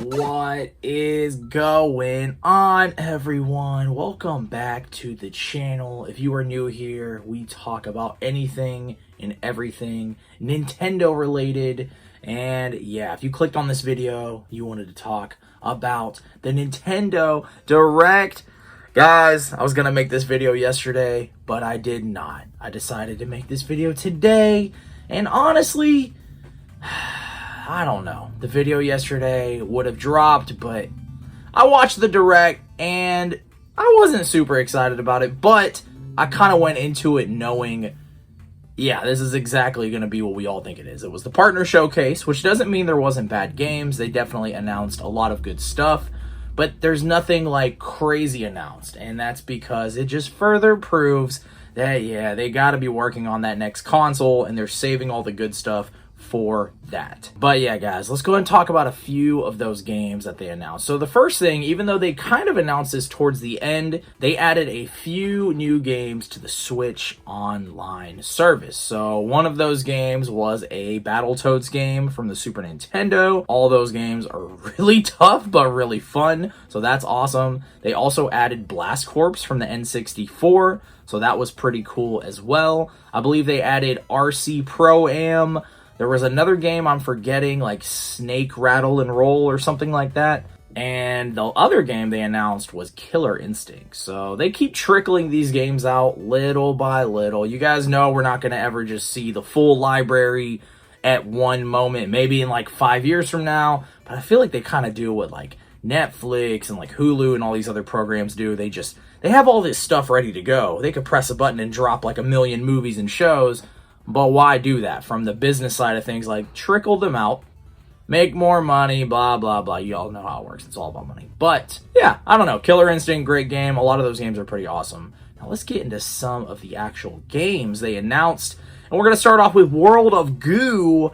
What is going on, everyone? Welcome back to the channel. If you are new here, we talk about anything and everything Nintendo related. And yeah, if you clicked on this video, you wanted to talk about the Nintendo Direct. Guys, I was gonna make this video yesterday, but I did not. I decided to make this video today, and honestly, I don't know. The video yesterday would have dropped, but I watched the Direct and I wasn't super excited about it, but I kind of went into it knowing, yeah, this is exactly going to be what we all think it is. It was the partner showcase, which doesn't mean there wasn't bad games. They definitely announced a lot of good stuff, but there's nothing like crazy announced, and that's because it just further proves that, yeah, they got to be working on that next console, and they're saving all the good stuff for that. But yeah, guys, let's go ahead and talk about a few of those games that they announced. So the first thing, even though they kind of announced this towards the end, they added a few new games to the Switch Online service. So one of those games was a Battletoads game from the Super Nintendo. All those games are really tough, but really fun. So that's awesome. They also added Blast Corps from the N64. So that was pretty cool as well. I believe they added RC Pro-Am. There was another game I'm forgetting, like Snake Rattle and Roll or something like that. And the other game they announced was Killer Instinct. So they keep trickling these games out little by little. You guys know we're not going to ever just see the full library at one moment, maybe in like 5 years from now. But I feel like they kind of do what like Netflix and like Hulu and all these other programs do. They have all this stuff ready to go. They could press a button and drop like a million movies and shows. But why do that? From the business side of things, like trickle them out, make more money, blah, blah, blah. You all know how it works. It's all about money. But yeah, I don't know. Killer Instinct, great game. A lot of those games are pretty awesome. Now let's get into some of the actual games they announced. And we're going to start off with World of Goo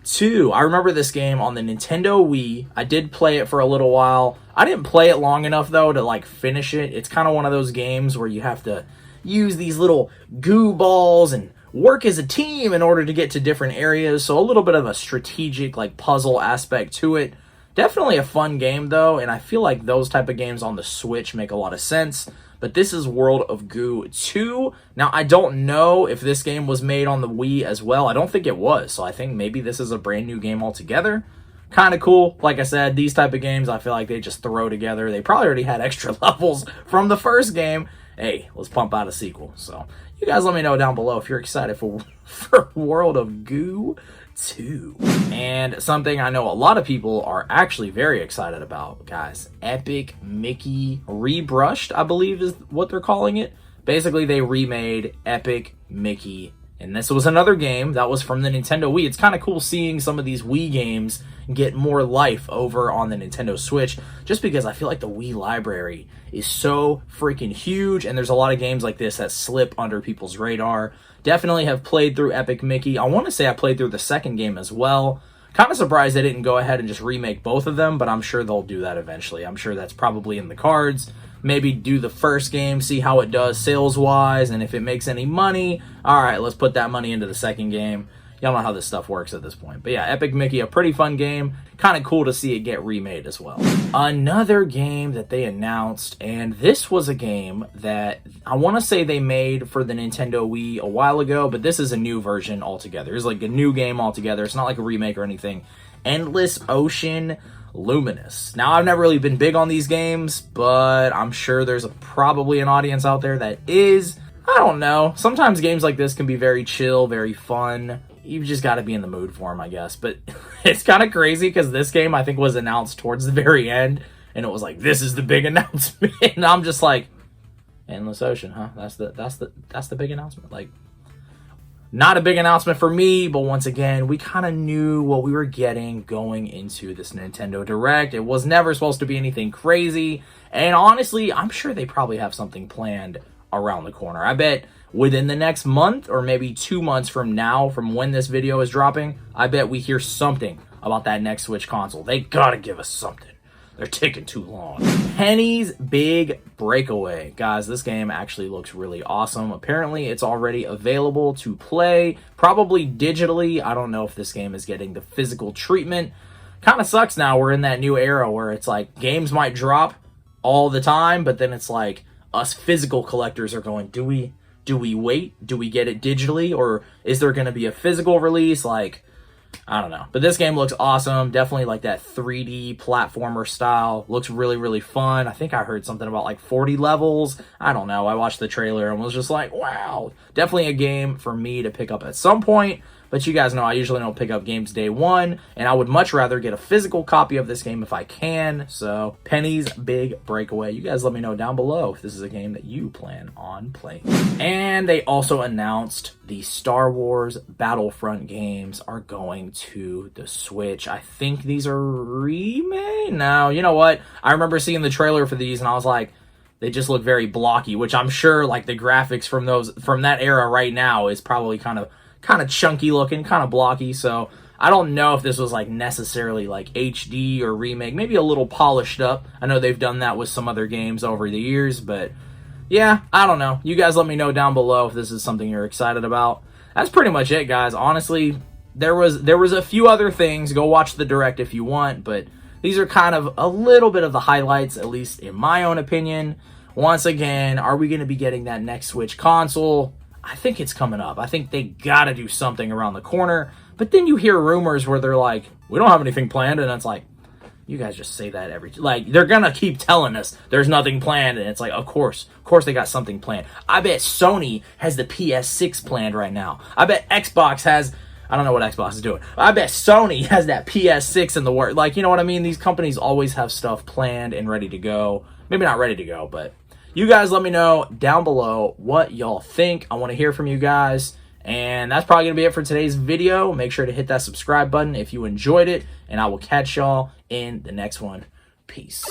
2. I remember this game on the Nintendo Wii. I did play it for a little while. I didn't play it long enough, though, to like finish it. It's kind of one of those games where you have to use these little goo balls and work as a team in order to get to different areas, so a little bit of a strategic like puzzle aspect to it. Definitely a fun game though, and I feel like those type of games on the Switch make a lot of sense. But this is World of Goo 2. Now I don't know if this game was made on the Wii as well. I don't think it was, so I think maybe this is a brand new game altogether. Kind of cool. Like I said, these type of games I feel like they just throw together. They probably already had extra levels from the first game. Hey, let's pump out a sequel. So you guys let me know down below if you're excited for World of Goo 2. And something I know a lot of people are actually very excited about, guys. Epic Mickey Rebrushed, I believe is what they're calling it. Basically, they remade Epic Mickey. And this was another game that was from the Nintendo Wii. It's kind of cool seeing some of these Wii games get more life over on the Nintendo Switch, just because I feel like the Wii library is so freaking huge, and there's a lot of games like this that slip under people's radar. Definitely have played through Epic Mickey. I want to say I played through the second game as well. Kind of surprised they didn't go ahead and just remake both of them, but I'm sure they'll do that eventually. I'm sure that's probably in the cards. Maybe do the first game, see how it does sales-wise, and if it makes any money, all right, let's put that money into the second game. Y'all know how this stuff works at this point. But yeah, Epic Mickey, a pretty fun game. Kind of cool to see it get remade as well. Another game that they announced, and this was a game that I want to say they made for the Nintendo Wii a while ago, but this is a new version altogether. It's like a new game altogether. It's not like a remake or anything. Endless Ocean Luminous. Now, I've never really been big on these games, but I'm sure there's probably an audience out there that is. I don't know. Sometimes games like this can be very chill, very fun. You've just got to be in the mood for them, I guess. But it's kind of crazy because this game, I think, was announced towards the very end, and it was like, this is the big announcement. And I'm just like, Endless Ocean, huh? That's the big announcement. Like, not a big announcement for me, but once again, we kind of knew what we were getting going into this Nintendo Direct. It was never supposed to be anything crazy, and honestly, I'm sure they probably have something planned around the corner. I bet within the next month, or maybe 2 months from now, from when this video is dropping, I bet we hear something about that next Switch console. They gotta give us something. They're taking too long. Penny's Big Breakaway. Guys, this game actually looks really awesome. Apparently, it's already available to play, probably digitally. I don't know if this game is getting the physical treatment. kind of sucks now. We're in that new era where it's like games might drop all the time, but then it's like us physical collectors are going, do we wait? Do we get it digitally, or is there going to be a physical release? Like, I don't know. But this game looks awesome. Definitely like that 3D platformer style. Looks really, really fun. I think I heard something about like 40 levels. I don't know. I watched the trailer and was just like, wow. Definitely a game for me to pick up at some point. But you guys know I usually don't pick up games day one, and I would much rather get a physical copy of this game if I can. So, Penny's Big Breakaway. You guys let me know down below if this is a game that you plan on playing. And they also announced the Star Wars Battlefront games are going to the Switch. I think these are remade? No, you know what? I remember seeing the trailer for these, and I was like, they just look very blocky, which I'm sure like the graphics from that era right now is probably kind of chunky looking, kind of blocky, so I don't know if this was like necessarily like HD or remake, maybe a little polished up. I know they've done that with some other games over the years, but yeah, I don't know. You guys let me know down below if this is something you're excited about. That's pretty much it, guys. Honestly, there was a few other things. Go watch the direct if you want, but these are kind of a little bit of the highlights, at least in my own opinion. Once again, are we going to be getting that next Switch console? I think it's coming up. I think they gotta do something around the corner. But then you hear rumors where they're like, we don't have anything planned, and it's like, you guys just say that like, they're gonna keep telling us there's nothing planned, and it's like, of course they got something planned. I bet Sony has the PS6 planned right now. I bet Xbox has, I don't know what Xbox is doing. I bet Sony has that PS6 in the works. Like, you know what I mean? These companies always have stuff planned and ready to go. Maybe not ready to go, but you guys let me know down below what y'all think. I want to hear from you guys. And that's probably going to be it for today's video. Make sure to hit that subscribe button if you enjoyed it. And I will catch y'all in the next one. Peace.